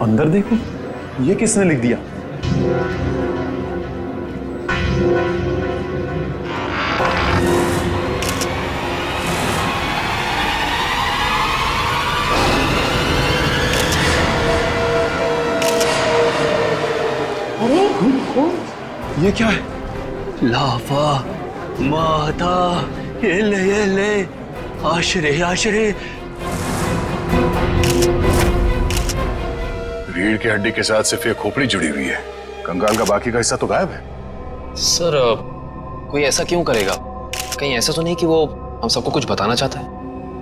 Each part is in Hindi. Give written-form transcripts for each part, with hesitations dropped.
अंदर देखो, ये किसने लिख दिया? अरे कौन? ये क्या है? लाफा माता ये आश्रे आश्रे। रीढ़ की हड्डी के साथ सिर्फ ये खोपड़ी जुड़ी हुई है, कंकाल का बाकी का हिस्सा तो गायब है। सर कोई ऐसा क्यों करेगा? कहीं ऐसा तो नहीं कि वो हम सबको कुछ बताना चाहता है?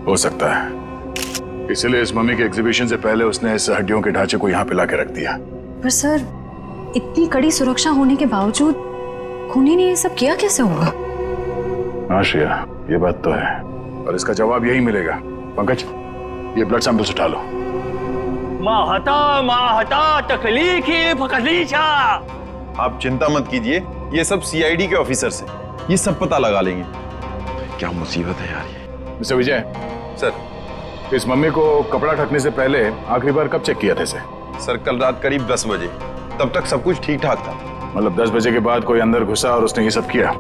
हो सकता है, इसलिए इस मम्मी के एग्जीबिशन से पहले उसने इस हड्डियों के ढांचे को यहाँ पे लाके रख दिया। पर सर, इतनी कड़ी सुरक्षा होने के बावजूद खूनी ने ये सब किया कैसे होगा? हाँ श्रेया, ये बात तो है और इसका जवाब यही मिलेगा। पंकज, ये ब्लड सैंपल्स उठा लो। माहता तकलीफ फकलीचा। आप चिंता मत कीजिए, ये सब सीआईडी के ऑफिसर्स हैं, ये सब पता लगा लेंगे। क्या मुसीबत है यार ये। मिस्टर विजय सर, इस मम्मी को कपड़ा ढकने से पहले आखिरी बार कब चेक किया था इसे? सर कल रात करीब 10 बजे, तब तक सब कुछ ठीक ठाक था। मतलब 10 बजे के बाद कोई अंदर घुसा और उसने ये सब किया?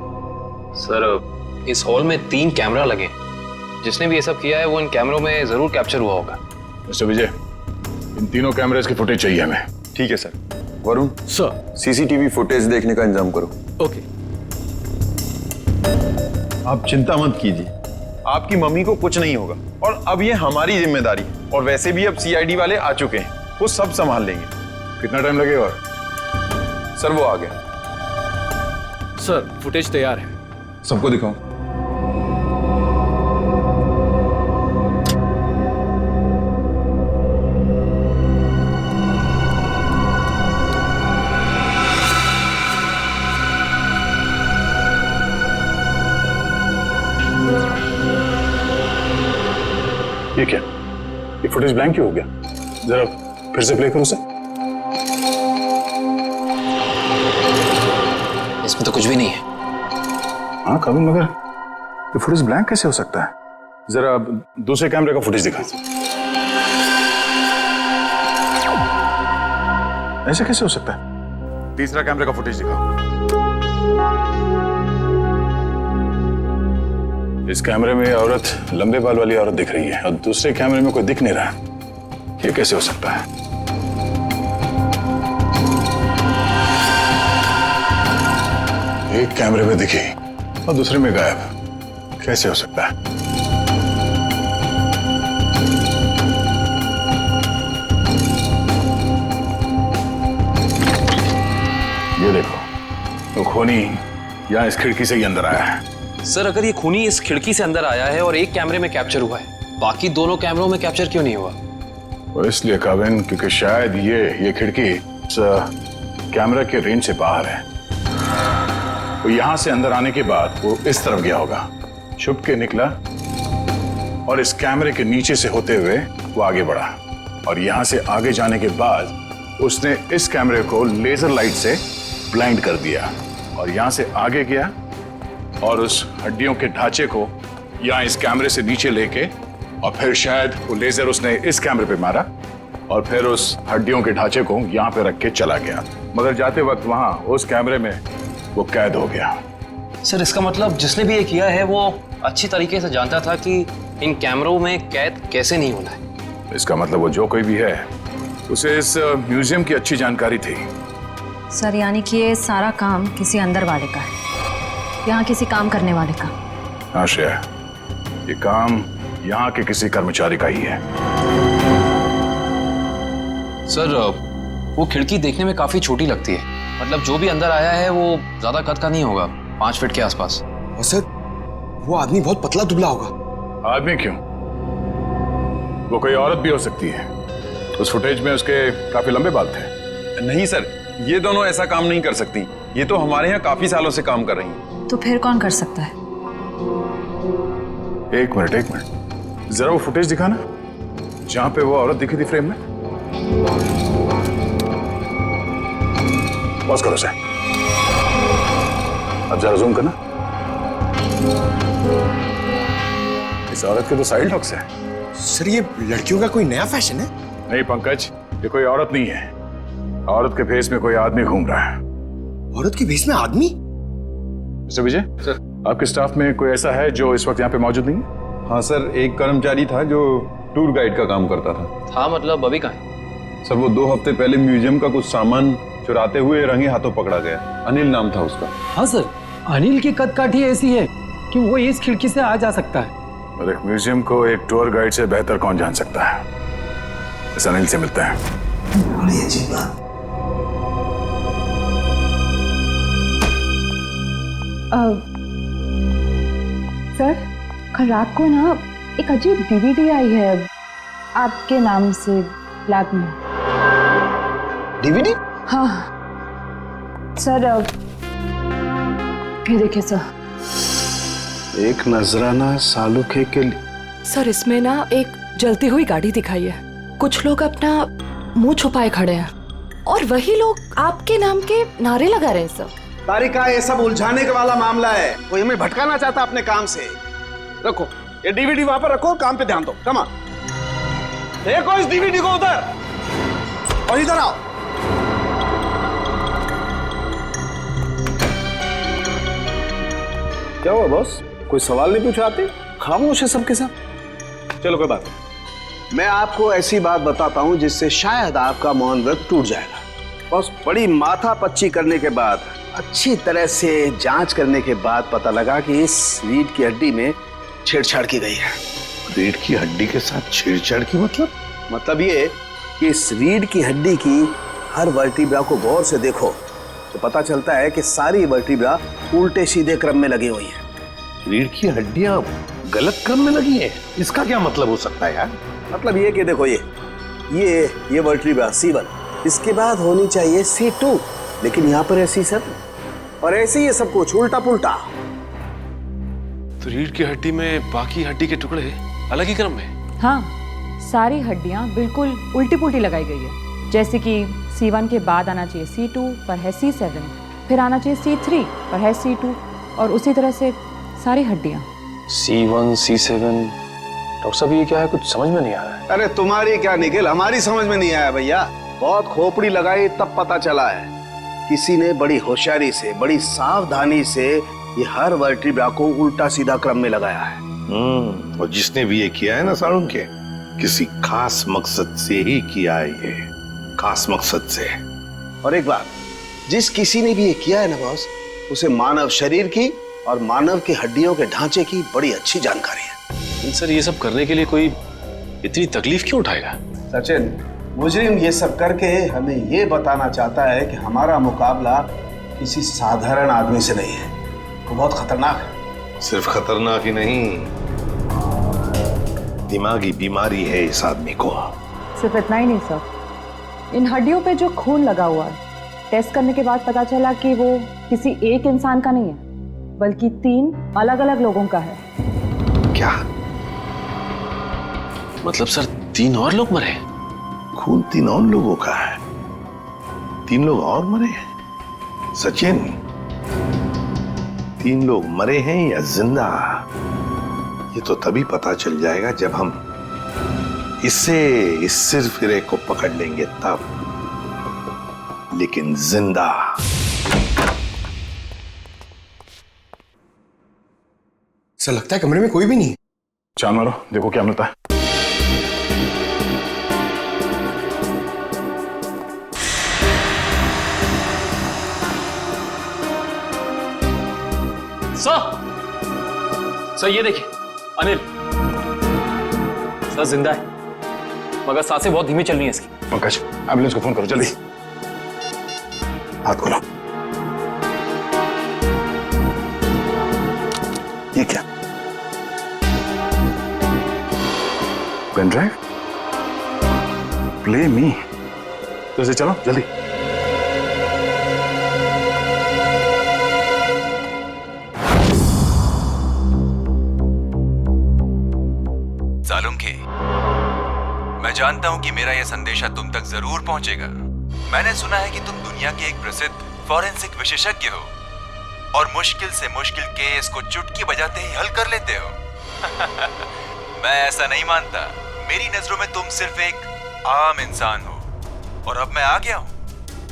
सर इस हॉल में 3 कैमरा लगे, जिसने भी ये सब किया है वो इन कैमरों में जरूर कैप्चर हुआ होगा। मिस्टर विजय, इन तीनों कैमरेज की फुटेज चाहिए हमें। ठीक है sir. Varun sir, CCTV footage देखने का इंतजाम करो। ओके। आप चिंता मत कीजिए, आपकी मम्मी को कुछ नहीं होगा और अब ये हमारी जिम्मेदारी है। और वैसे भी अब सीआईडी वाले आ चुके हैं, वो सब संभाल लेंगे। कितना टाइम लगेगा? और सर वो आ गया। सर फुटेज तैयार है। सबको दिखाओ। ये क्या? ये फुटेज ब्लैंक क्यों हो गया? जरा फिर से प्ले करो उसे। इसमें तो कुछ भी नहीं है। हाँ कभी, मगर ये फुटेज ब्लैंक कैसे हो सकता है? जरा दूसरे कैमरे का फुटेज दिखा। ऐसे कैसे हो सकता है? तीसरा कैमरे का फुटेज दिखाओ। इस कैमरे में औरत, लंबे बाल वाली औरत दिख रही है और दूसरे कैमरे में कोई दिख नहीं रहा। ये कैसे हो सकता है? एक कैमरे में दिखी और दूसरे में गायब, कैसे हो सकता है? ये देखो, तो खूनी यहाँ इस खिड़की से ही अंदर आया है। सर अगर ये खूनी इस खिड़की से अंदर आया है और एक कैमरे में कैप्चर हुआ है, बाकी दोनों कैमरों में कैप्चर क्यों नहीं हुआ? वो इसलिए काविन, क्योंकि शायद ये खिड़की इस कैमरा के रेंज से बाहर है। तो यहां से अंदर आने के बाद वो इस तरफ गया होगा, छुप के निकला और इस कैमरे के नीचे से होते हुए वो आगे बढ़ा और यहां से आगे जाने के बाद उसने इस कैमरे को लेजर लाइट से ब्लाइंड कर दिया और यहां से आगे गया और उस हड्डियों के ढांचे को यहाँ इस कैमरे से नीचे लेके और फिर शायद वो लेजर उसने इस कैमरे पे मारा और फिर उस हड्डियों के ढांचे को यहाँ पे रख के चला गया, मगर जाते वक्त वहां उस कैमरे में वो कैद हो गया। सर इसका मतलब जिसने भी ये किया है वो अच्छी तरीके से जानता था कि इन कैमरों में कैद कैसे नहीं होना है। इसका मतलब वो जो कोई भी है उसे इस म्यूजियम की अच्छी जानकारी थी। सर यानी कि ये सारा काम किसी अंदर वाले का है, यहाँ किसी काम करने वाले का। हाँ श्रेया, ये काम यहाँ के किसी कर्मचारी का ही है। सर वो खिड़की देखने में काफी छोटी लगती है, मतलब जो भी अंदर आया है वो ज्यादा कद का नहीं होगा, 5 फीट के आसपास। और सर वो आदमी बहुत पतला दुबला होगा। आदमी क्यों, वो कोई औरत भी हो सकती है। उस फुटेज में उसके काफी लंबे बाल थे। नहीं सर, ये दोनों ऐसा काम नहीं कर सकती, ये तो हमारे यहाँ काफी सालों से काम कर रही हैं। तो फिर कौन कर सकता है? एक मिनट, जरा वो फुटेज दिखाना जहां पे वो औरत दिखी थी फ्रेम में। पॉज करो सर, अब जरा जूम करना। इस औरत के तो साइड हॉक्स है। सर ये लड़कियों का कोई नया फैशन है? नहीं पंकज, ये कोई औरत नहीं है। औरत के भेष में कोई आदमी घूम रहा है। औरत के भेष में आदमी? मिस्टर विजय सर, आपके स्टाफ में कोई ऐसा है जो इस वक्त यहाँ पे मौजूद नहीं है? हाँ सर, एक कर्मचारी था जो टूर गाइड का काम करता था। मतलब अभी कहाँ है? सर वो 2 हफ्ते पहले म्यूजियम का कुछ सामान चुराते हुए रंगे हाथों पकड़ा गया। अनिल नाम था उसका। हाँ सर, अनिल की कदकाठी ऐसी है कि वो इस खिड़की से आ जा सकता है। और एक म्यूजियम को एक टूर गाइड से बेहतर कौन जान सकता है? इस अनिल से मिलता है। बड़ी अजीब बात। सर, कल रात को ना एक अजीब डीवीडी आई है आपके नाम से लैब में। डीवीडी? हाँ सर, ये देखिए सर। एक नजराना सालुखे के लिए। सर, इसमें ना एक जलती हुई गाड़ी दिखाई है। कुछ लोग अपना मुंह छुपाए खड़े हैं और वही लोग आपके नाम के नारे लगा रहे हैं सर। तारिका, ये सब उलझाने के वाला मामला है। कोई हमें भटकाना चाहता अपने काम से। रखो ये डीवीडी वहां पर रखो, काम पे ध्यान दो। कमा देखो इस डीवीडी को उधर, और इधर आओ। क्या हुआ बॉस? कोई सवाल नहीं पूछा आते? खामोश है सबके सब। चलो कोई बात नहीं, मैं आपको ऐसी बात बताता हूं जिससे शायद आपका मौन व्रत टूट जाएगा। बॉस, बड़ी माथा पच्ची करने के बाद, अच्छी तरह से जांच करने के बाद पता लगा कि इस रीढ़ की हड्डी में छेड़छाड़ की गई है। रीढ़ की हड्डी के साथ छेड़छाड़ की मतलब ये कि इस रीढ़ की हड्डी की हर वर्टिब्रा को गौर से देखो तो पता चलता है कि सारी वर्टिब्रा उल्टे सीधे क्रम में लगी हुई है। रीढ़ की हड्डियां गलत क्रम में लगी है, इसका क्या मतलब हो सकता है यार? मतलब ये कि देखो ये वर्टिब्रा C1, इसके बाद होनी चाहिए C2, लेकिन यहाँ पर है C7, और ऐसे ही ये सब कुछ उल्टा पुल्टा। तो रीढ़ की हड्डी में बाकी हड्डी के टुकड़े अलग ही क्रम में? हाँ, सारी हड्डियां बिल्कुल उल्टी पुल्टी लगाई गई है। जैसे कि C1 के बाद आना चाहिए C2 पर है C7, फिर आना चाहिए C3 पर है C2, और उसी तरह से सारी हड्डियां। C1 C7, डॉक्टर साहब ये क्या है, कुछ समझ में नहीं आ रहा है। अरे तुम्हारी क्या निखिल, हमारी समझ में नहीं आया भैया। बहुत खोपड़ी लगाई तब पता चला है। किसी ने बड़ी होशियारी से, बड़ी सावधानी से ये हर वर्टिब्रा को उल्टा सीधा क्रम में लगाया है। और जिसने भी ये किया है ना सालुंखे, किसी खास मकसद से ही किया है, ये खास मकसद से। और एक बात, जिस किसी ने भी ये किया है ना बॉस, उसे मानव शरीर की और मानव की हड्डियों के ढांचे की बड़ी अच्छी जानकारी है। सर ये सब करने के लिए कोई इतनी तकलीफ क्यों उठाएगा? सचिन, मुजरिम ये सब करके हमें ये बताना चाहता है कि हमारा मुकाबला किसी साधारण आदमी से नहीं है, वो बहुत खतरनाक है। सिर्फ खतरनाक ही नहीं, दिमागी बीमारी है इस आदमी को। सिर्फ इतना ही नहीं सर, इन हड्डियों पे जो खून लगा हुआ है, टेस्ट करने के बाद पता चला कि वो किसी एक इंसान का नहीं है, बल्कि 3 अलग अलग लोगों का है। क्या मतलब सर 3 और लोग मरे? खून 3 और लोगों का है? 3 लोग और मरे हैं? सचिन, 3 लोग मरे हैं या जिंदा, ये तो तभी पता चल जाएगा जब हम इस सिरफिरे को पकड़ लेंगे तब। लेकिन जिंदा। ऐसा लगता है कमरे में कोई भी नहीं है। चांद मारो, देखो क्या मिलता है। सर ये देखिए, अनिल सर जिंदा है, मगर सांसें बहुत धीमी चल रही हैं इसकी। पंकज, एम्बुलेंस को फोन करो जल्दी। हाथ खोलो। ये क्या? Pen drive? Play me. तो इसे चलो जल्दी। सालुंखे, मैं जानता हूं कि मेरा यह संदेशा तुम तक जरूर पहुंचेगा। मैंने सुना है कि तुम दुनिया के एक प्रसिद्ध फॉरेंसिक विशेषज्ञ हो और मुश्किल से मुश्किल केस को चुटकी बजाते ही हल कर लेते हो। मैं ऐसा नहीं मानता। मेरी नजरों में तुम सिर्फ एक आम इंसान हो और अब मैं आ गया हूँ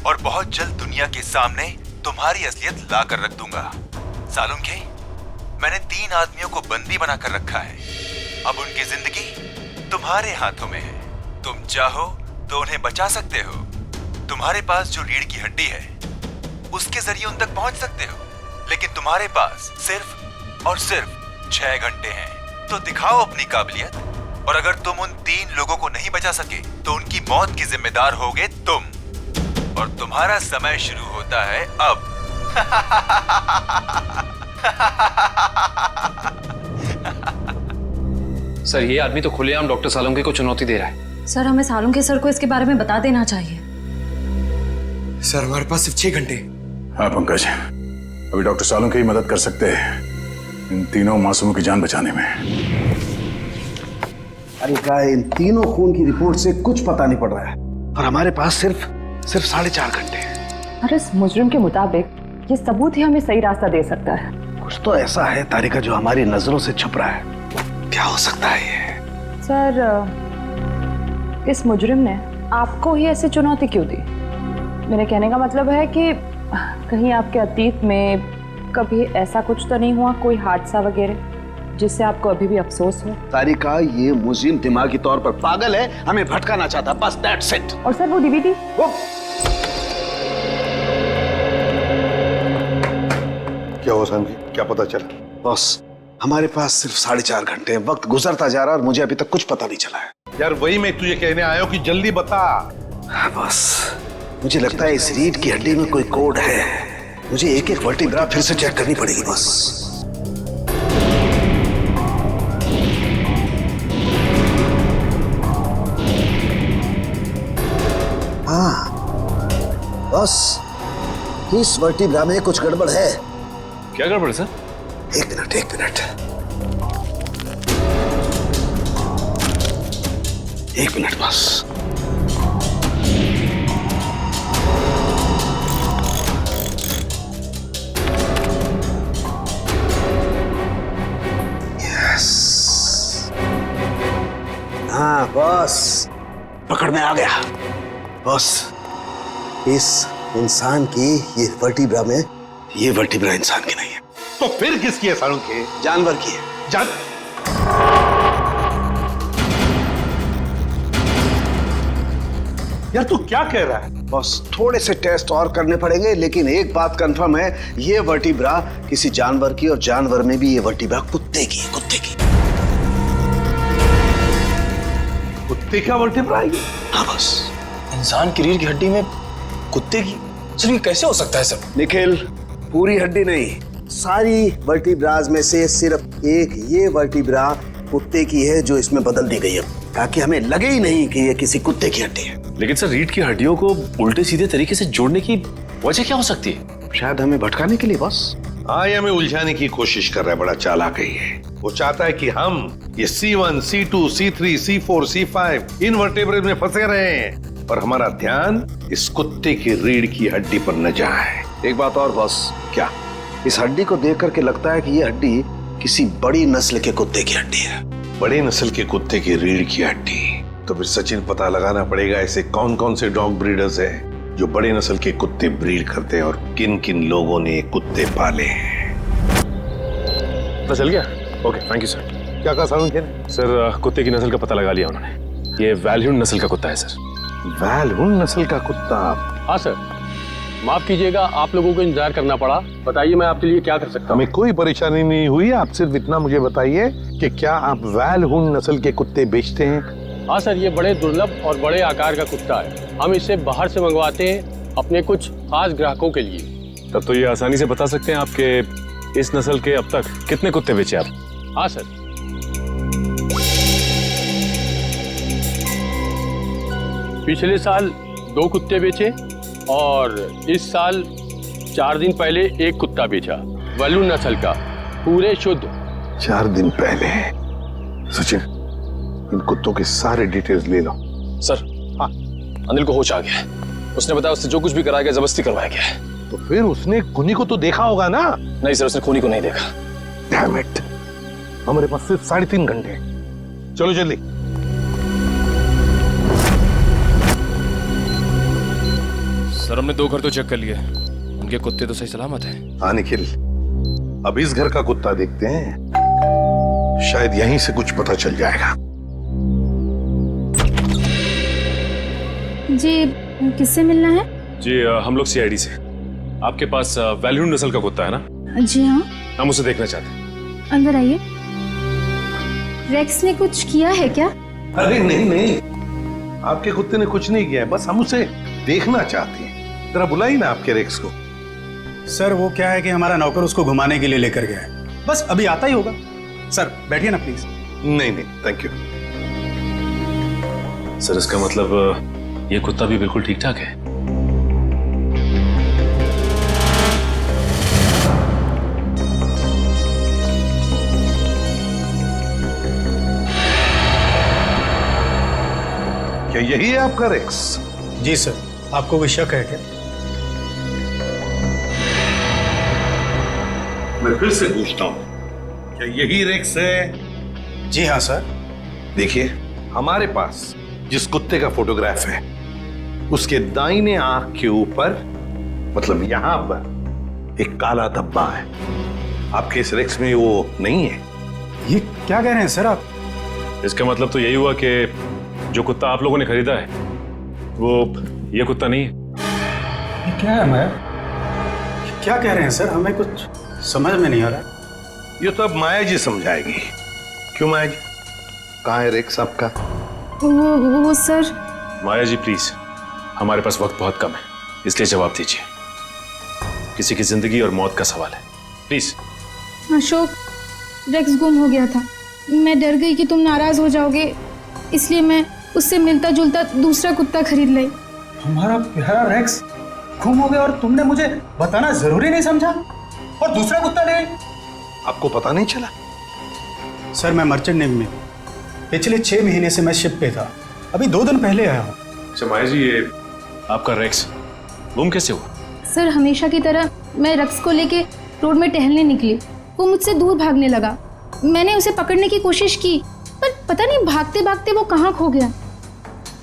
और बहुत जल्द दुनिया के सामने तुम्हारी असलियत ला कर रख दूंगा। सालुंखे, मैंने 3 आदमियों को बंदी बनाकर रखा है। अब उनकी जिंदगी तुम्हारे हाथों में है। तुम चाहो तो उन्हें बचा सकते हो। तुम्हारे पास जो रीढ़ की हड्डी है उसके जरिए उन तक पहुंच सकते हो, लेकिन तुम्हारे पास सिर्फ और सिर्फ 6 घंटे हैं। तो दिखाओ अपनी काबिलियत, और अगर तुम उन 3 लोगों को नहीं बचा सके तो उनकी मौत की जिम्मेदार होगे तुम। और तुम्हारा समय शुरू होता है अब। सर, ये आदमी तो खुलेआम डॉक्टर सालुंखे को चुनौती दे रहा है। सर, हमें सालुंखे सर को इसके बारे में बता देना चाहिए। सर, हमारे पास सिर्फ 6 घंटे। हाँ पंकज, अभी डॉक्टर सालुंखे ही मदद कर सकते हैं इन तीनों मासूमों की जान बचाने में। अरे क्या इन तीनों खून की रिपोर्ट से कुछ पता नहीं पड़ रहा है, और हमारे पास सिर्फ 4.5 घंटे हैं। और इस मुजरिम के मुताबिक ये सबूत ही हमें सही रास्ता दे सकता है। कुछ तो ऐसा है तारिका जो हमारी नजरों से छुप रहा है। क्या हो सकता है ये? सर, इस मुजरिम ने आपको ही ऐसी चुनौती क्यों दी? मेरे कहने का मतलब है कि कहीं आपके अतीत में कभी ऐसा कुछ तो नहीं हुआ, कोई हादसा वगैरह जिससे आपको अभी भी अफसोस हो? तारिका, ये मुजरिम दिमागी तौर पर पागल है, हमें भटकाना चाहता, बस दैट्स इट। और सर, वो डीवीडी क्या हुआ सालुंखे, क्या पता चला? बॉस, हमारे पास सिर्फ 4.5 घंटे, वक्त गुजरता जा रहा है और मुझे अभी तक कुछ पता नहीं चला है। यार वही मैं तुझे कहने आया हूँ कि जल्दी बता। बस मुझे लगता है इस रीढ़ की हड्डी में कोई कोड है। मुझे एक एक वर्टिब्रा फिर से चेक करनी पड़ेगी बस। हाँ बस, इस वर्टिब्रा में कुछ गड़बड़ है। क्या गड़बड़ है सर? एक मिनट बस। हाँ बॉस, पकड़ में आ गया। बॉस, इस इंसान की ये वर्टिब्रा में, ये वर्टिब्रा इंसान की नहीं है। तो फिर किसकी है सालुंखे? जानवर की है। यार तू क्या कह रहा है? बॉस, थोड़े से टेस्ट और करने पड़ेंगे, लेकिन एक बात कंफर्म है, ये वर्टिब्रा किसी जानवर की, और जानवर में भी ये वर्टिब्रा कुत्ते की। कुत्ते का वर्टिब्रा है? हाँ बस। इंसान की रीढ़ की हड्डी में कुत्ते की? सर, ये कैसे हो सकता है सर? निखिल, पूरी हड्डी नहीं, सारी वर्टिब्राज में से सिर्फ एक ये वर्टिब्रा कुत्ते की है जो इसमें बदल दी गई है, ताकि हमें लगे ही नहीं कि ये किसी कुत्ते की हड्डी है। लेकिन सर, रीढ़ की हड्डियों को उल्टे सीधे तरीके से जोड़ने की वजह क्या हो सकती है? शायद हमें भटकाने के लिए बॉस। हाँ, ये हमें उलझाने की कोशिश कर रहा है, बड़ा चालाक है ये। वो चाहता है कि हम ये C1, C2, C3, C4, C5 इन वर्टेब्रेज में फंसे रहे हैं, और हमारा ध्यान इस कुत्ते की रीढ़ की हड्डी पर न जाए। एक बात और बॉस। क्या? इस हड्डी को देख करके लगता है कि ये हड्डी किसी बड़ी नस्ल के कुत्ते की हड्डी है। बड़े नस्ल के कुत्ते की रीढ़ की हड्डी? तो फिर सचिन, पता लगाना पड़ेगा ऐसे कौन कौन से डॉग ब्रीडर्स हैं जो बड़े नस्ल के कुत्ते ब्रीड करते हैं, और किन किन लोगों ने कुत्ते पाले हैं। पता चल गया? Okay, thank you sir. क्या कहा सालुंखे? सर, कुत्ते की नस्ल का पता लगा लिया उन्होंने। ये वैल्यून नस्ल का कुत्ता है सर। वैल्यून नस्ल का कुत्ता? हाँ सर, माफ कीजिएगा, आप लोगों को इंतजार करना पड़ा। बताइए मैं आपके लिए क्या कर सकता हूँ? हमें कोई परेशानी नहीं हुई, आप सिर्फ इतना मुझे बताइए कि क्या आप वैल्यून नस्ल के कुत्ते बेचते हैं? हाँ सर, ये बड़े दुर्लभ और बड़े आकार का कुत्ता है। हम इसे बाहर से मंगवाते हैं अपने कुछ खास ग्राहकों के लिए। तब तो ये आसानी से बता सकते हैं आपके इस नस्ल के अब तक कितने कुत्ते बेचे आप? हाँ सर, पिछले साल 2 कुत्ते बेचे, और इस साल 4 दिन पहले 1 कुत्ता बेचा, वैल्यून नस्ल का, पूरे शुद्ध। 4 दिन पहले? सचिन, इन कुत्तों के सारे डिटेल्स ले लो। सर, हाँ, अनिल को होश आ गया है। उसने बताया उससे जो कुछ भी कराया गया जबरदस्ती करवाया गया है। तो फिर उसने खूनी को तो देखा होगा ना? नहीं सर, उसने खूनी को नहीं देखा। डैम इट, हमारे पास सिर्फ 3.5 घंटे। चलो जल्दी। सर हमने 2 घर तो चेक कर लिए, उनके कुत्ते तो सही सलामत हैं। हाँ निखिल, अब इस घर का कुत्ता देखते हैं, शायद यहीं से कुछ पता चल जाएगा। जी किससे मिलना है? जी हम लोग सीआईडी से। आपके पास वैल्यून नस्ल का कुत्ता है ना? जी हाँ। हम उसे देखना चाहते हैं। अंदर आइए। रेक्स ने कुछ किया है क्या? अरे नहीं नहीं, आपके कुत्ते ने कुछ नहीं किया है, बस हम उसे देखना चाहते हैं। जरा बुलाइए ना आपके रेक्स को। सर वो क्या है कि हमारा नौकर उसको घुमाने के लिए लेकर गया है, बस अभी आता ही होगा। सर बैठिए ना प्लीज। नहीं नहीं थैंक यू। सर इसका मतलब ये कुत्ता भी बिल्कुल ठीक ठाक है? क्या यही है आपका रेक्स? जी सर, आपको कोई शक है क्या? मैं फिर से पूछता हूं, क्या यही रेक्स है? जी हाँ सर। देखिए, हमारे पास जिस कुत्ते का फोटोग्राफ है उसके दाहिने आंख के ऊपर, मतलब यहां पर एक काला धब्बा है। आपके इस रेक्स में वो नहीं है। ये क्या कह रहे हैं सर आप? इसका मतलब तो यही हुआ कि जो कुत्ता आप लोगों ने खरीदा है वो ये कुत्ता नहीं है। ये क्या है? मैं क्या कह रहे हैं सर? हमें कुछ समझ में नहीं आ रहा। ये तो अब माया जी समझाएगी। क्यों माया जी, कहाँ है रेक्स आपका? वो सर। माया जी प्लीज, हमारे पास वक्त बहुत कम है, इसलिए जवाब दीजिए। किसी की जिंदगी और मौत का सवाल है, प्लीज। अशोक, रेक्स गुम हो गया था। मैं डर गई कि तुम नाराज हो जाओगे, इसलिए मैं उससे मिलता जुलता दूसरा कुत्ता खरीद लाई। हमारा प्यारा रेक्स गुम हो गया और तुमने मुझे बताना जरूरी नहीं समझा और दूसरा कुत्ता ले? आपको पता नहीं चला? सर मैं मर्चेंट नेवी में पिछले 6 महीने से मैं शिप पे था, अभी 2 दिन पहले आया हूँ। अच्छा माया जी, ये आपका रेक्स गुम कैसे हुआ? सर हमेशा की तरह मैं रेक्स को लेके रोड में टहलने निकली। वो मुझसे दूर भागने लगा। मैंने उसे पकड़ने की कोशिश की, पर पता नहीं भागते भागते वो कहाँ खो गया।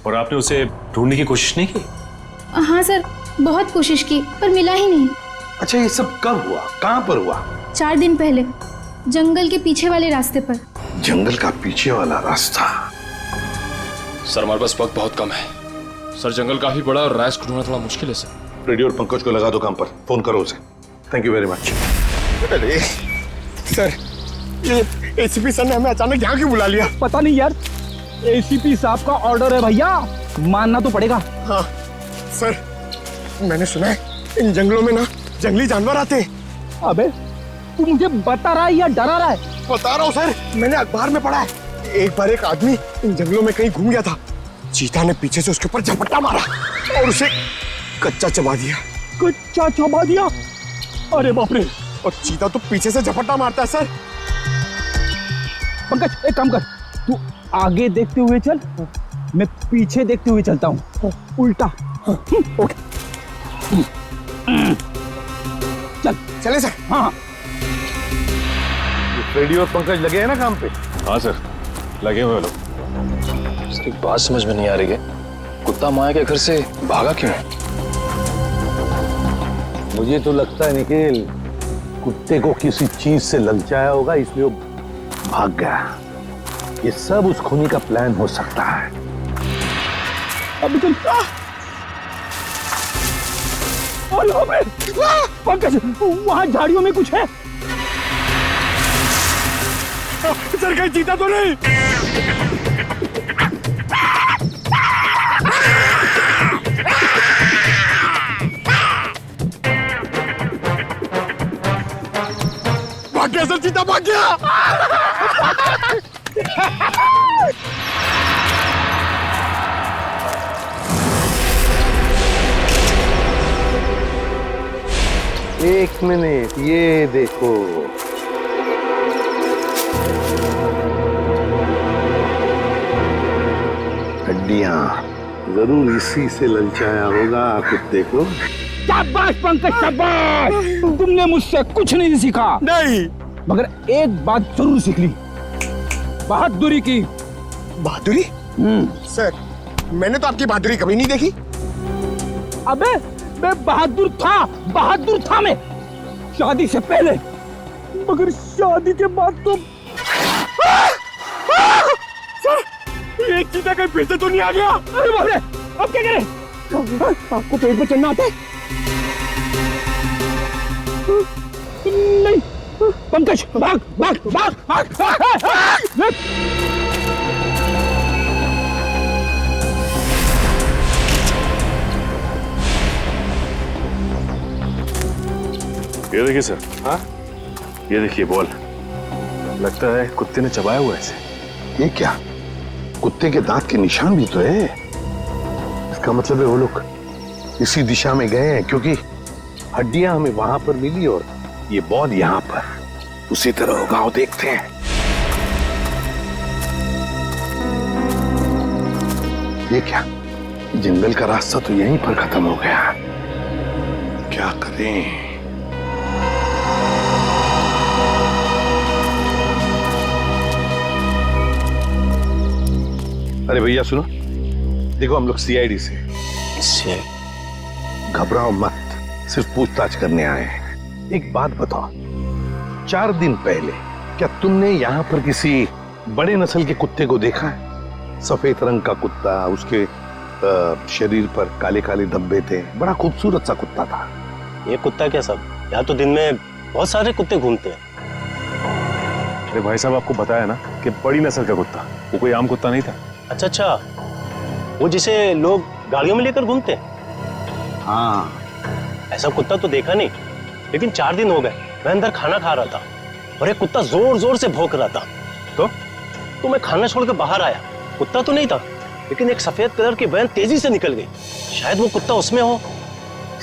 और आपने उसे ढूंढने की कोशिश नहीं की? हाँ सर, बहुत कोशिश की पर मिला ही नहीं। अच्छा ये सब कब हुआ, कहाँ पर हुआ? 4 दिन पहले, जंगल के पीछे वाले रास्ते पर। जंगल का पीछे वाला रास्ता? सर हमारे पास वक्त बहुत कम है। सर जंगल काफी बड़ा और रैश ढूंढना थोड़ा मुश्किल है सर। रेडियो और पंकज को लगा दो काम पर, फोन करो उसे। Thank you very much. अरे सर, ये एसीपी सर ने हमें अचानक यहाँ क्यों बुला लिया? पता नहीं यार, एसीपी साहब का ऑर्डर है भैया, मानना तो पड़ेगा। हाँ सर, मैंने सुना है इन जंगलों में ना जंगली जानवर आते हैं। अबे तू मुझे बता रहा है या डरा रहा है? बता रहा हूँ सर, मैंने अखबार में पढ़ा है। एक बार एक आदमी इन जंगलों में कहीं घूम गया था, चीता ने पीछे से उसके ऊपर झपट्टा मारा और उसे कच्चा चबा दिया। कच्चा चबा दिया? अरे बाप रे! और चीता तो पीछे से झपट्टा मारता है सर। पंकज एक काम कर, तू आगे देखते हुए चल, मैं पीछे देखते हुए चलता हूँ, उल्टा। ओके चल। चले सर। हाँ रेडियो और पंकज लगे हैं ना काम पे? हाँ सर, लगे हुए लोग। उसकी बात समझ में नहीं आ रही है, कुत्ता माया के घर से भागा क्यों है? मुझे तो लगता है निखिल, कुत्ते को किसी चीज से ललचाया होगा, इसलिए वो भाग गया। ये सब उस खूनी का प्लान हो सकता है। अभी चल। पंकज वहां झाड़ियों में कुछ है। सर कहीं चीता तो नहीं? भाग गया सर, चीता भाग गया। एक मिनट, ये देखो। हड्डियां, जरूर इसी से ललचाया होगा कुत्ते को। शाबाश पंकज, शाबाश! तुमने मुझसे कुछ नहीं सीखा। नहीं, मगर एक बात जरूर सीख ली, बहादुरी की। बहादुरी? सर मैंने तो आपकी बहादुरी कभी नहीं देखी। अबे मैं बहादुर था मैं शादी से पहले, मगर शादी के बाद तो एक चीता कहीं फिर से तो नहीं आ गया। अरे बाप रे, अब क्या करें? आपको पेड़ पर चढ़ना आता है? नहीं पंकज, भाग भाग भाग भाग, भाग। ये देखिए सर। हाँ, ये देखिए बॉल, लगता है कुत्ते ने चबाया हुआ है इसे। ये क्या, कुत्ते के दांत के निशान भी तो है। इसका मतलब है वो लोग इसी दिशा में गए हैं, क्योंकि हड्डियां हमें वहां पर मिली और ये बॉल यहाँ पर। उसी तरह होगा, वो देखते हैं। ये क्या, जंगल का रास्ता तो यहीं पर खत्म हो गया। क्या करें? अरे भैया सुनो, देखो हम लोग सीआईडी से। घबराओ मत, सिर्फ पूछताछ करने आए हैं। एक बात बताओ, 4 दिन पहले क्या तुमने यहाँ पर किसी बड़े नस्ल के कुत्ते को देखा है? सफेद रंग का कुत्ता, उसके शरीर पर काले काले धब्बे थे, बड़ा खूबसूरत सा कुत्ता था। ये कुत्ता क्या सब, यहाँ तो दिन में बहुत सारे कुत्ते घूमते हैं। अरे भाई साहब, आपको बताया ना कि बड़ी नस्ल का कुत्ता, वो कोई आम कुत्ता नहीं था। अच्छा, वो जिसे लोग गाड़ियों में लेकर घूमते हैं? हाँ, ऐसा कुत्ता तो देखा नहीं, लेकिन 4 दिन हो गए मैं अंदर खाना खा रहा था और एक कुत्ता जोर जोर से भौंक रहा था। तो मैं खाना छोड़कर बाहर आया, कुत्ता तो नहीं था, लेकिन एक सफेद कलर की वैन तेजी से निकल गई। शायद वो कुत्ता उसमें हो।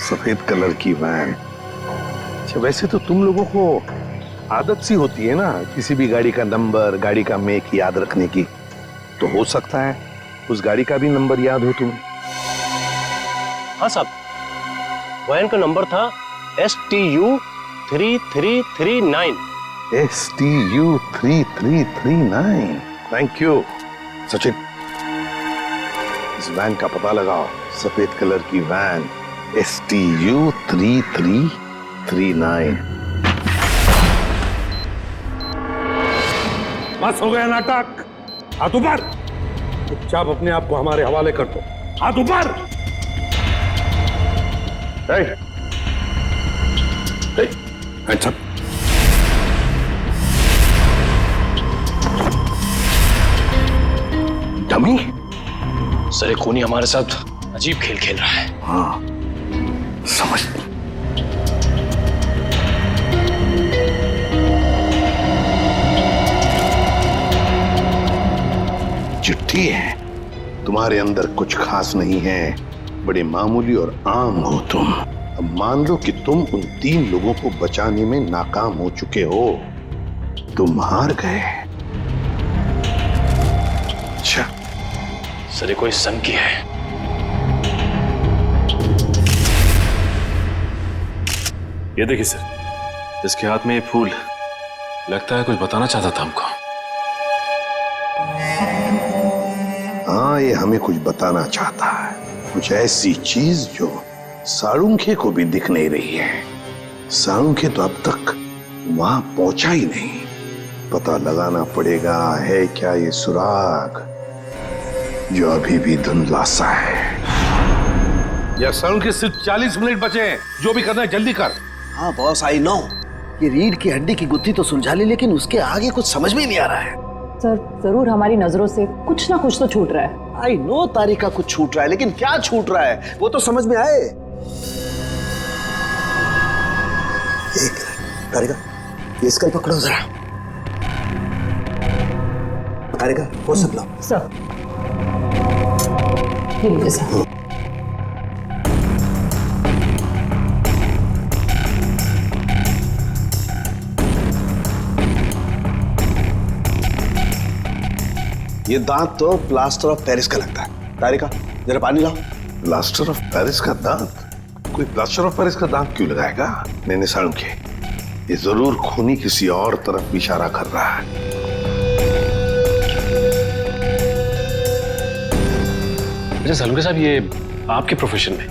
सफेद कलर की वैन? अच्छा, वैसे तो तुम लोगों को आदत सी होती है ना किसी भी गाड़ी का नंबर, गाड़ी का मेक याद रखने की, तो हो सकता है उस गाड़ी का भी नंबर याद हो तुम्हें। हाँ साहब, वैन का नंबर था STU 3339। STU 3339। Thank you Sachin, इस वैन का पता लगाओ। सफेद कलर की वैन, STU 3339। बस हो गया नाटक, हाथ ऊपर। चुपचाप अपने आप को हमारे हवाले कर दो। हाथ ऊपर। अच्छा, डमी? सर, एक खूनी हमारे साथ अजीब खेल खेल रहा है। हाँ, समझ। चिट्ठी है, तुम्हारे अंदर कुछ खास नहीं है, बड़े मामूली और आम हो तुम। अब मान लो कि तुम उन 3 लोगों को बचाने में नाकाम हो चुके हो, तुम हार गए। अच्छा सर, ये कोई संकी है। ये देखिए सर, इसके हाथ में ये फूल, लगता है कुछ बताना चाहता था हमको। हाँ, ये हमें कुछ बताना चाहता है, कुछ ऐसी चीज जो साळुंखे को भी दिख नहीं रही है। साळुंखे तो अब तक वहां पहुंचा ही नहीं। पता लगाना पड़ेगा, है क्या ये सुराग जो अभी भी धुंधला सा है। या साळुंखे सिर्फ 40 मिनट बचे हैं, जो भी करना है जल्दी कर। हाँ बॉस, आई नो। ये रीढ़ की हड्डी की गुत्थी तो सुलझा ली, लेकिन उसके आगे कुछ समझ में नहीं आ रहा है। सर, जरूर हमारी नजरों से कुछ ना कुछ तो छूट रहा है। आई नो तारिका कुछ छूट रहा है, लेकिन क्या छूट रहा है वो तो समझ में आए। तारिका, ये स्कल पकड़ो जरा। तारिका, वो सब लो। सर, ये लीजिए सर। ये दांत तो प्लास्टर ऑफ पेरिस का लगता है। तारिका, जरा पानी लाओ। प्लास्टर ऑफ पेरिस का दांत? कोई प्लास्टर ऑफ पेरिस का दांत क्यों लगाएगा? नहीं साळुंखे, ये जरूर खूनी किसी और तरफ इशारा कर रहा है। अच्छा साळुंखे साहब, ये आपके प्रोफेशन में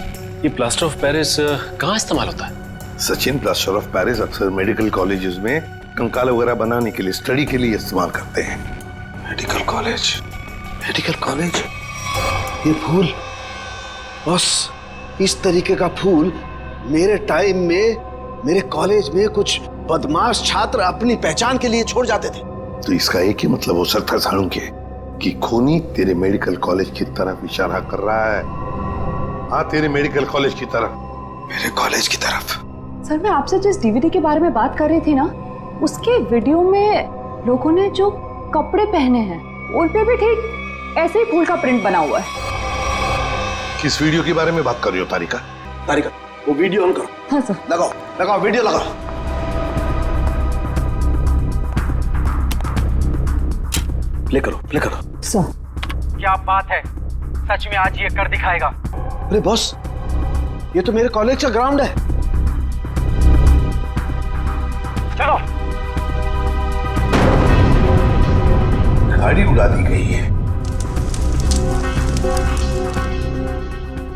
ये प्लास्टर ऑफ पेरिस कहाँ इस्तेमाल होता है? सचिन, प्लास्टर ऑफ पेरिस अक्सर मेडिकल कॉलेजेस में कंकाल वगैरह बनाने के लिए, स्टडी के लिए इस्तेमाल करते हैं। मेडिकल कॉलेज, मेडिकल कॉलेज, ये फूल बस इस तरीके का फूल मेरे टाइम में मेरे कॉलेज में कुछ बदमाश छात्र अपनी पहचान के लिए छोड़ जाते थे। तो इसका एक ही मतलब हो सकता सालुंखे कि खूनी तेरे मेडिकल कॉलेज की तरफ इशारा कर रहा है। हाँ, तेरे मेडिकल कॉलेज की तरफ, मेरे कॉलेज की तरफ। सर, मैं आपसे जिस डीवीडी के बारे में बात कर रही थी ना, उसके वीडियो में लोगों ने जो कपड़े पहने हैं उन पे भी ठीक ऐसे ही फूल का प्रिंट बना हुआ है। किस वीडियो के बारे में बात कर रही हो तारिका? तारिका, वो वीडियो ऑन करो। हाँ सर। लगाओ लगाओ, वीडियो लगाओ। प्ले करो, प्ले करो। सर, क्या बात है, सच में आज ये कर दिखाएगा। अरे बॉस, ये तो मेरे कॉलेज का ग्राउंड है। चलो। गाड़ी उड़ा दी गई है।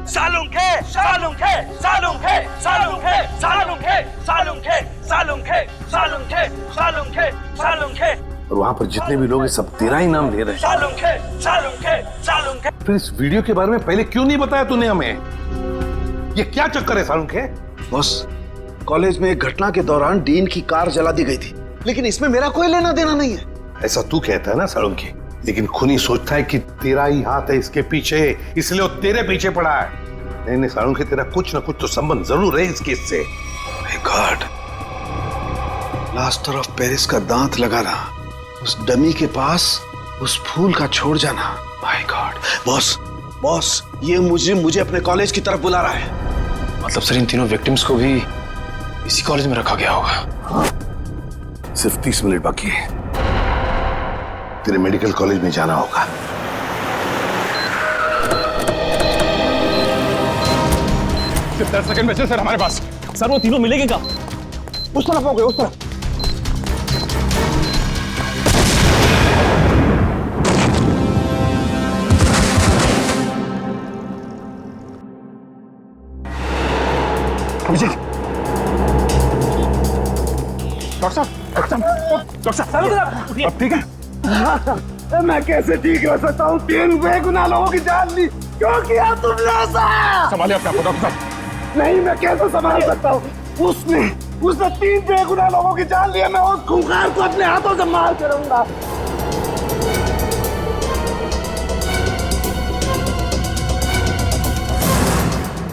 सालुंखे, सालुंखे, सालुंखे, सालुंखे, सालुंखे, सालुंखे, सालुंखे, सालुंखे, सालुंखे, सालुंखे। और वहां पर जितने भी लोग हैं सब तेरा ही नाम ले रहे हैं। सालुंखे, सालुंखे, सालुंखे। फिर इस वीडियो के बारे में पहले क्यों नहीं बताया तूने हमें? ये क्या चक्कर है सालुंखे? बॉस, कॉलेज में एक घटना के दौरान डीन की कार जला दी गई थी, लेकिन इसमें मेरा कोई लेना देना नहीं है। ऐसा तू कहता है ना सालुंखे, लेकिन खूनी सोचता है कि तेरा ही हाथ है इसके पीछे, इसलिए वो तेरे पीछे पड़ा है। नहीं नहीं सालुंखे, तेरा कुछ ना कुछ तो संबंध जरूर है इस केस से। गॉड, प्लास्टर ऑफ पेरिस का दांत लगाना, उस डमी के पास उस फूल का छोड़ जाना। My God. बॉस, बॉस, ये मुझे अपने कॉलेज की तरफ बुला रहा है। मतलब सर, इन तीनों विक्टिम्स को भी इसी कॉलेज में रखा गया होगा? हाँ, सिर्फ 30 मिनट बाकी है, तेरे मेडिकल कॉलेज में जाना होगा। सिर्फ 10 सेकंड बचे सर हमारे पास। सर, वो तीनों मिलेंगे क्या? उस तरफ हो गए, उस तरफ। अभिषेक, डॉक्टर साहब, अब ठीक है? मैं कैसे ठीक हो सकता हूँ? 3 बेगुनाह लोगों की जान ली, क्यों किया तुमने ऐसा? संभालिए अपने आपको डॉक्टर साहब। नहीं, मैं कैसे संभाल सकता हूँ? उसने 3 बेगुनाह लोगों की जान ली है। मैं उस खूंखार को अपने हाथों से मार के रहूंगा।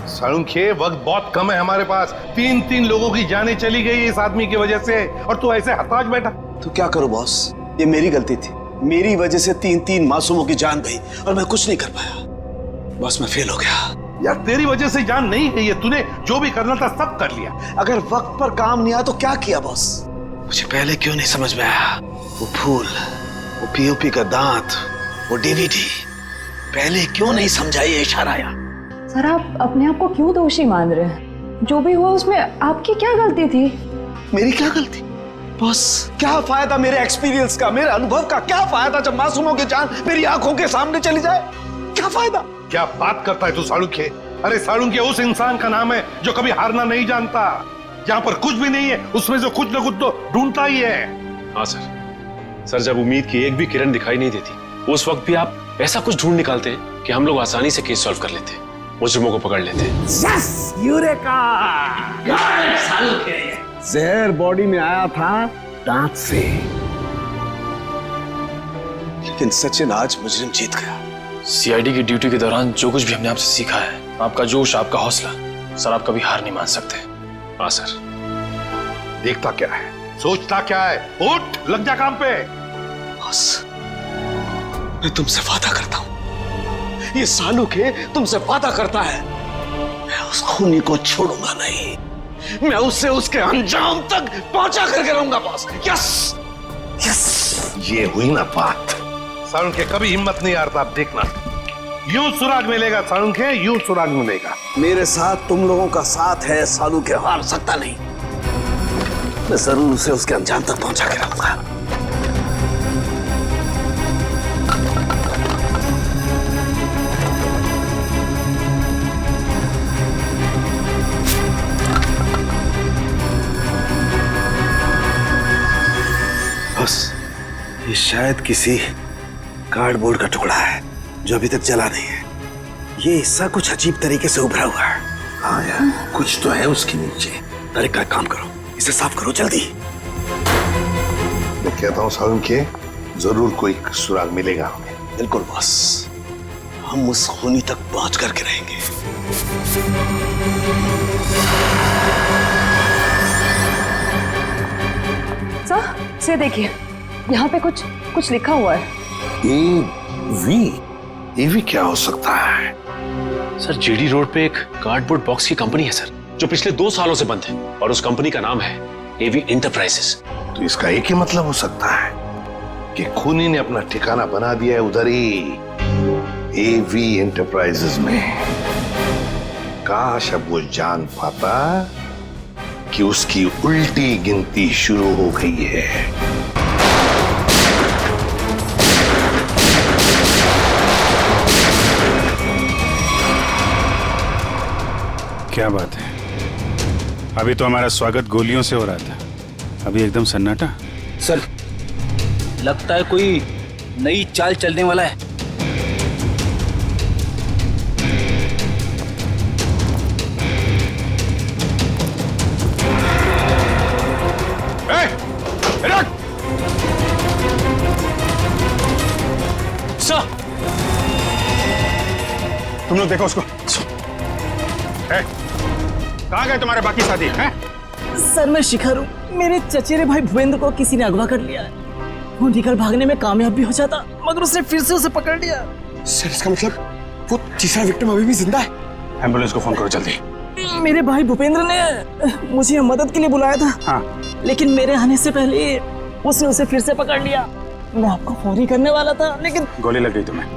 सालुंखे, वक्त बहुत कम है हमारे पास। 3 लोगों की जानें चली गई इस आदमी की वजह से, और तू ऐसे हताश बैठा। तो क्या करूं बॉस, ये मेरी गलती थी। मेरी वजह से 3 मासूमों की जान गई और मैं कुछ नहीं कर पाया। बॉस, मैं फेल हो गया। यार, तेरी वजह से जान नहीं है ये, तूने जो भी करना था सब कर लिया। अगर वक्त पर काम नहीं आया तो क्या किया बॉस? मुझे पहले क्यों नहीं समझ में आया? वो फूल, वो पीओपी का दांत, वो डीवीडी, पहले क्यों नहीं समझा? ये इशारा आया। सर, आप अपने आप को क्यों दोषी मान रहे हैं? जो भी हुआ उसमें आपकी क्या गलती थी? मेरी क्या गलती? बॉस, क्या फायदा मेरे एक्सपीरियंस का, मेरे अनुभव का? क्या फायदा जब मासूमों की जान मेरी आंखों के सामने चली जाए? क्या फायदा? क्या बात करता है तू सालुंखे? अरे सालुंखे उस इंसान का नाम है जो कभी हारना नहीं जानता। जहां पर कुछ भी नहीं है उसमें से कुछ न कुछ तो ढूंढता ही है। हाँ सर, जब उम्मीद की एक भी किरण दिखाई नहीं देती, उस वक्त भी आप ऐसा कुछ ढूंढ निकालते हैं कि हम लोग आसानी से केस सॉल्व कर लेते हैं, मुजरिमों को पकड़ लेते हैं। Yes, eureka! जहर बॉडी में आया था दांत से। लेकिन सचिन, आज मुजरिम जीत गया। सीआईडी की ड्यूटी के दौरान जो कुछ भी हमने आपसे सीखा है, आपका जोश, आपका हौसला, सर आप कभी हार नहीं मान सकते। हाँ सर। देखता क्या है, सोचता क्या है? उठ, लग जा काम पे। बस, मैं तुमसे वादा करता हूं, ये सालुखे तुमसे वादा करता है, मैं उस खूनी को छोड़ूंगा नहीं। मैं उससे उसके अंजाम तक पहुंचा करके रहूंगा बॉस। Yes, yes. ये हुई ना बात। सालुंखे कभी हिम्मत नहीं हारता, आप देखना। यूं सुराग मिलेगा सालुंखे, यूं सुराग मिलेगा। मेरे साथ तुम लोगों का साथ है, सालुखे हार सकता नहीं। मैं जरूर उसे उसके अंजाम तक पहुंचा के रहूंगा। शायद किसी कार्डबोर्ड का टुकड़ा है जो अभी तक जला नहीं है। ये हिस्सा कुछ अजीब तरीके से उभरा हुआ है। हाँ यार, कुछ तो है उसके नीचे। अरे का काम करो, इसे साफ करो जल्दी। मैं कहता हूँ सारुण के जरूर कोई सुराग मिलेगा हमें। बिल्कुल बॉस, हम उस खूनी तक पहुंच करके रहेंगे। सर, से देखिए, यहाँ पे कुछ लिखा हुआ है। ईवी क्या हो सकता है? सर, जीडी रोड पे एक कार्डबोर्ड बॉक्स की कंपनी है सर, जो पिछले 2 सालों से बंद है, और उस कंपनी का नाम है एवी एंटरप्राइजेस। तो इसका एक ही मतलब हो सकता है कि खूनी ने अपना ठिकाना बना दिया है उधर ही, एवी एंटरप्राइजेस में। काश अब वो जान पाता कि उसकी उल्टी गिनती शुरू हो गई है। क्या बात है, अभी तो हमारा स्वागत गोलियों से हो रहा था, अभी एकदम सन्नाटा। सर, लगता है कोई नई चाल चलने वाला है। सर, तुम लोग देखो उसको। कहाँ गए तुम्हारे बाकी साथी हैं? सर, मैं शिखर हूँ। मेरे चचेरे भाई भूपेंद्र को किसी ने अगवा कर लिया है। वो निकल भागने में कामयाब भी हो जाता, मगर उसने फिर से उसे पकड़ लिया। सर, इसका मतलब वो तीसरा विक्टिम अभी भी जिंदा है। एम्बुलेंस को फोन करो जल्दी। मेरे भाई भूपेंद्र ने मुझे मदद के लिए बुलाया था। हाँ। लेकिन मेरे आने से पहले उसने उसे फिर से पकड़ लिया। मैं आपको फोन ही करने वाला था, लेकिन गोली लग गई तुम्हें।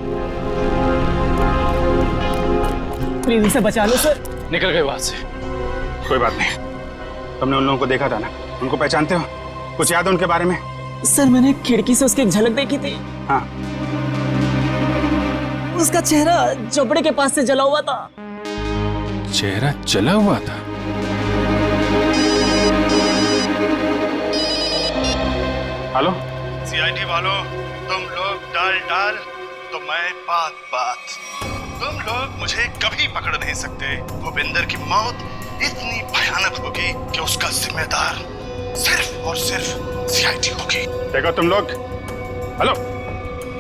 प्लीज इसे बचा लो सर। निकल गए वहां से। कोई बात नहीं, तुमने उन लोगों को देखा था ना, उनको पहचानते हो? कुछ याद है उनके बारे में? सर, मैंने खिड़की से उसकी एक झलक देखी थी। हाँ। उसका चेहरा झोपड़े के पास से जला हुआ था। चेहरा जला हुआ था? हेलो सीआईडी वालों, तुम लोग डाल तो मैं बात। तुम लोग मुझे कभी पकड़ नहीं सकते। भूपेंद्र की मौत इतनी भयानक होगी कि उसका जिम्मेदार सिर्फ और सिर्फ सीआईडी होगी। देखो तुम लोग। हेलो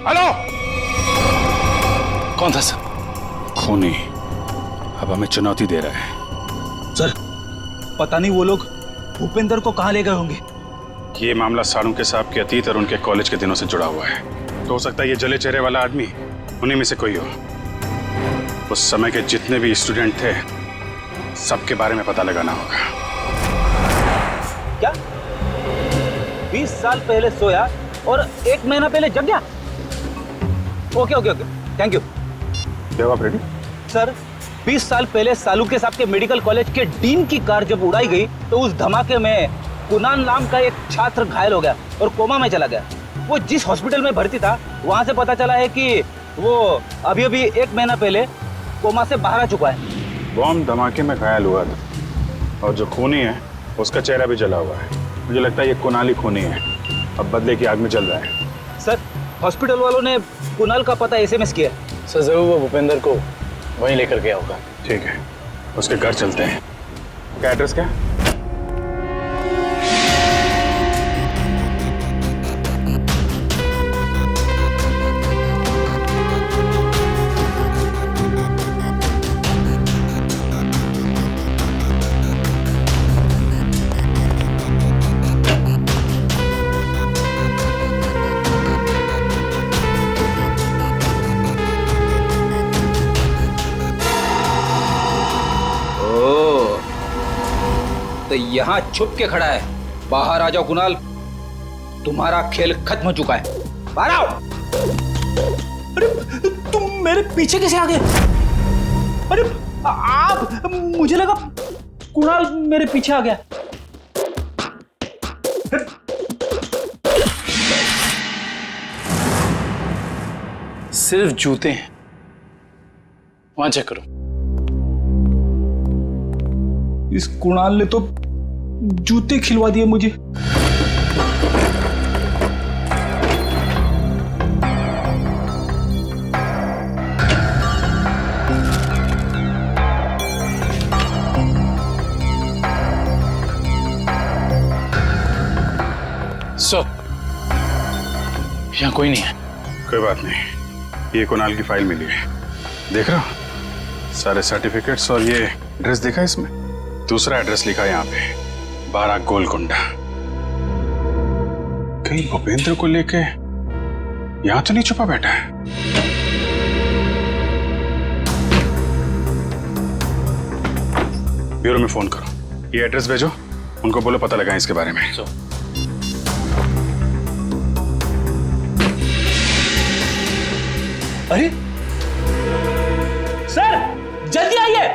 हेलो, कौन था सर? खूनी अब हमें चुनौती दे रहा है। सर, पता नहीं वो लोग भूपेंद्र को कहाँ ले गए होंगे। ये मामला साळुंके साहब के अतीत और उनके कॉलेज के दिनों से जुड़ा हुआ है। तो हो सकता है ये जले चेहरे वाला आदमी उन्हीं में से कोई हो। उस समय के जितने भी स्टूडेंट थे, सबके बारे में पता लगाना होगा। क्या 20 साल पहले सोया और 1 महीना पहले जग गया? Okay, thank you. जवाब रेडी? सर, 20 साल पहले साळुंके साहब के मेडिकल कॉलेज के डीन की कार जब उड़ाई गई तो उस धमाके में कुणाल नाम का एक छात्र घायल हो गया और कोमा में चला गया। वो जिस हॉस्पिटल में भर्ती था, वहां से पता चला है कि वो अभी 1 महीना पहले कोमा से बाहर आ चुका है। बॉम्ब धमाके में घायल हुआ था, और जो खूनी है उसका चेहरा भी जला हुआ है। मुझे लगता है ये कुणाल ही खूनी है। अब बदले की आग में जल रहा है। सर, हॉस्पिटल वालों ने कुणाल का पता SMS किया। सर, जरूर वो भूपेंद्र को वहीं लेकर गया होगा। ठीक है, उसके घर चलते हैं। क्या एड्रेस क्या? तो यहाँ छुप के खड़ा है। बाहर आ जाओ कुणाल, तुम्हारा खेल खत्म हो चुका है। बाहर आओ। अरे तुम मेरे पीछे कैसे आ गए? अरे आप, मुझे लगा कुणाल मेरे पीछे आ गया। सिर्फ जूते हैं, वहां चेक करो। इस कुणाल ने तो जूते खिलवा दिए मुझे। यहाँ कोई नहीं है। कोई बात नहीं, ये कुणाल की फाइल मिली है, देख रहा हो? सारे सर्टिफिकेट्स और ये एड्रेस देखा इसमें? दूसरा एड्रेस लिखा है यहाँ पे, 12 गोलकुंडा। कहीं भूपेंद्र को लेके यहाँ तो नहीं छुपा बैठा है? ब्यूरो में फोन करो, ये एड्रेस भेजो, उनको बोलो पता लगाएं इसके बारे में। अरे सर, जल्दी आइए।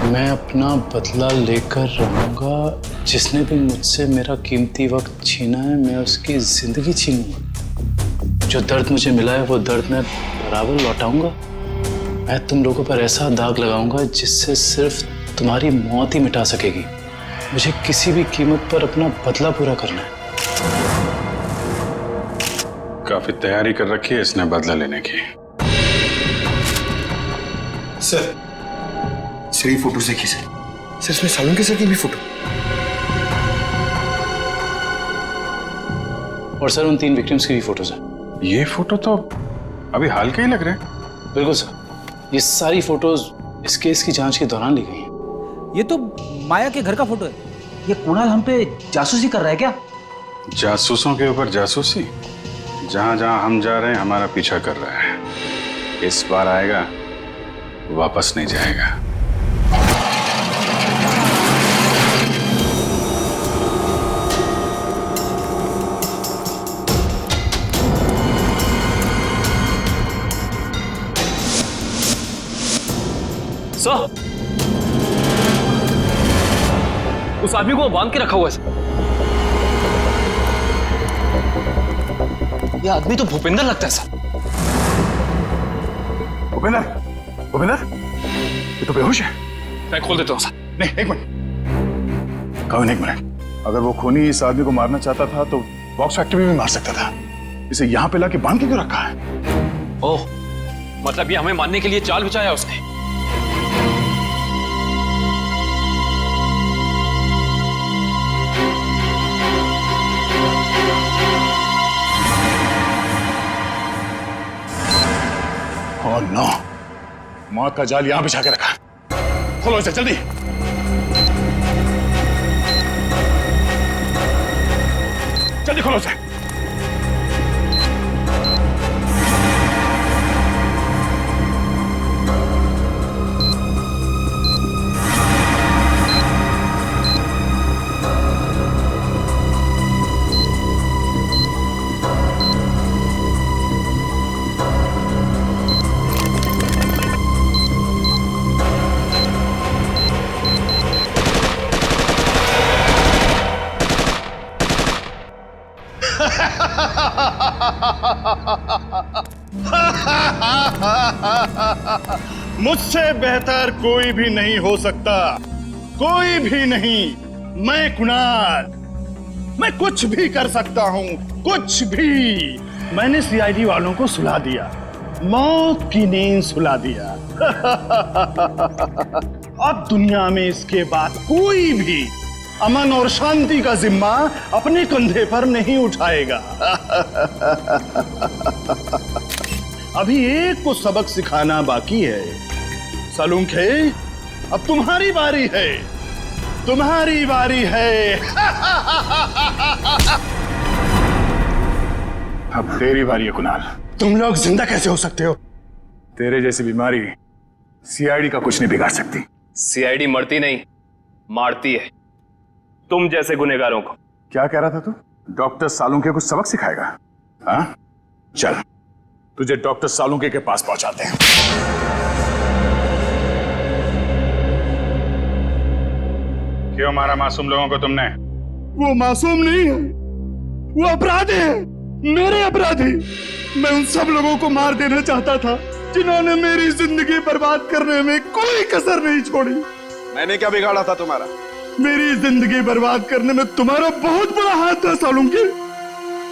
मैं अपना बदला लेकर रहूंगा। जिसने भी मुझसे मेरा कीमती वक्त छीना है, मैं उसकी जिंदगी छीनूंगा। जो दर्द मुझे मिला है वो दर्द मैं बराबर लौटाऊंगा। मैं तुम लोगों पर ऐसा दाग लगाऊंगा जिससे सिर्फ तुम्हारी मौत ही मिटा सकेगी। मुझे किसी भी कीमत पर अपना बदला पूरा करना है। काफी तैयारी कर रखी है इसने बदला लेने की। सर ये फोटो देखिए सर, इसमें सालुंके सर की भी फोटो। और सर उन 3 विक्टिम्स की भी फोटोज हैं। ये फोटो तो अभी हाल के ही लग रहे हैं। बिल्कुल सर, ये सारी फोटोज इस केस की जांच के दौरान ली गई हैं। ये तो माया के घर का फोटो है। ये कुणाल हम पे जासूसी कर रहा है क्या? जासूसों के ऊपर जासूसी? जहां जहां हम जा रहे हैं हमारा पीछा कर रहा है। इस बार आएगा, वापस नहीं जाएगा। सर, उस आदमी को बांध के रखा हुआ है। ये आदमी तो भूपेंद्र लगता है सर। भूपेंद्र, ये तो बेहोश है। मैं खोल देता हूँ सर। नहीं, एक मिनट, कौन एक मिनट। अगर वो खूनी इस आदमी को मारना चाहता था तो बॉक्स फैक्ट्री में भी मार सकता था। इसे यहाँ पे लाके बांध के क्यों रखा है? ओह, मतलब ये हमें मारने के लिए चाल बिछाया उसने। ओह नो, मौत का जाल यहां बिछा के रखा। खोलो इसे जल्दी। जल्दी खोलो इसे। मुझसे बेहतर कोई भी नहीं हो सकता, कोई भी नहीं। मैं कुणाल, मैं कुछ भी कर सकता हूं, कुछ भी। मैंने सीआईडी वालों को सुला दिया, मौत की नींद सुला दिया। अब दुनिया में इसके बाद कोई भी अमन और शांति का जिम्मा अपने कंधे पर नहीं उठाएगा। अभी एक को सबक सिखाना बाकी है। सालुंके, अब तुम्हारी बारी है, तुम्हारी बारी है। अब तेरी बारी है कुणाल। तुम लोग जिंदा कैसे हो सकते हो? तेरे जैसी बीमारी सीआईडी का कुछ नहीं बिगाड़ सकती। सीआईडी मरती नहीं, मारती है तुम जैसे गुनहगारों को। क्या कह रहा था तू? डॉक्टर सालुंके को सबक सिखाएगा? हाँ, चल तुझे डॉक्टर सालुंके के पास पहुंचाते हैं। क्यों मारा मासूम लोगों को तुमने? वो मासूम नहीं है, वो अपराधी है, मेरे अपराधी। मैं उन सब लोगों को मार देना चाहता था जिन्होंने मेरी जिंदगी बर्बाद करने में कोई कसर नहीं छोड़ी। मैंने क्या बिगाड़ा था तुम्हारा? मेरी जिंदगी बर्बाद करने में तुम्हारा बहुत बड़ा हाथ था सालुंके।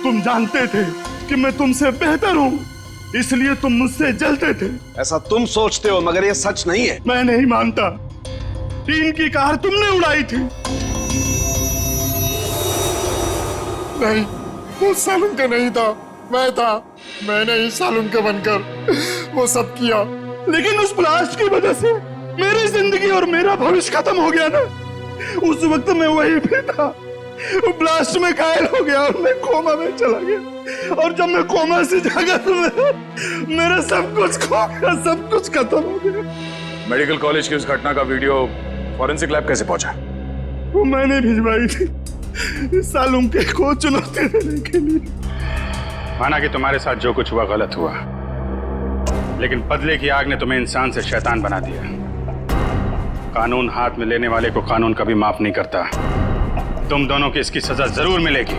तुम जानते थे कि मैं तुमसे बेहतर हूं, इसलिए तुम मुझसे जलते थे। ऐसा तुम सोचते हो, मगर ये सच नहीं है। मैं नहीं मानता। टीन की कार तुमने उड़ाई थी। नहीं, वो सालुन का नहीं था, मैं था। मैंने ही सालुन का बनकर वो सब किया। लेकिन उस ब्लास्ट की वजह से मेरी जिंदगी और मेरा भविष्य खत्म हो गया ना। उस वक्त मैं वहीं पे था, वो ब्लास्ट में घायल हो गया और मैं कोमा में चला गया। और जब मैं कोमा से जागा तो मेरा सब कुछ खो गया, सब कुछ खत्म हो गया। मेडिकल कॉलेज की उस घटना का वीडियो फॉरेंसिक लैब कैसे पहुंचा? वो मैंने भिजवाई थी सालुम के को चुनौती देने के लिए। माना कि तुम्हारे साथ जो कुछ हुआ गलत हुआ, लेकिन बदले की आग ने तुम्हें इंसान से शैतान बना दिया। कानून हाथ में लेने वाले को कानून कभी माफ नहीं करता। तुम दोनों की इसकी सजा जरूर मिलेगी।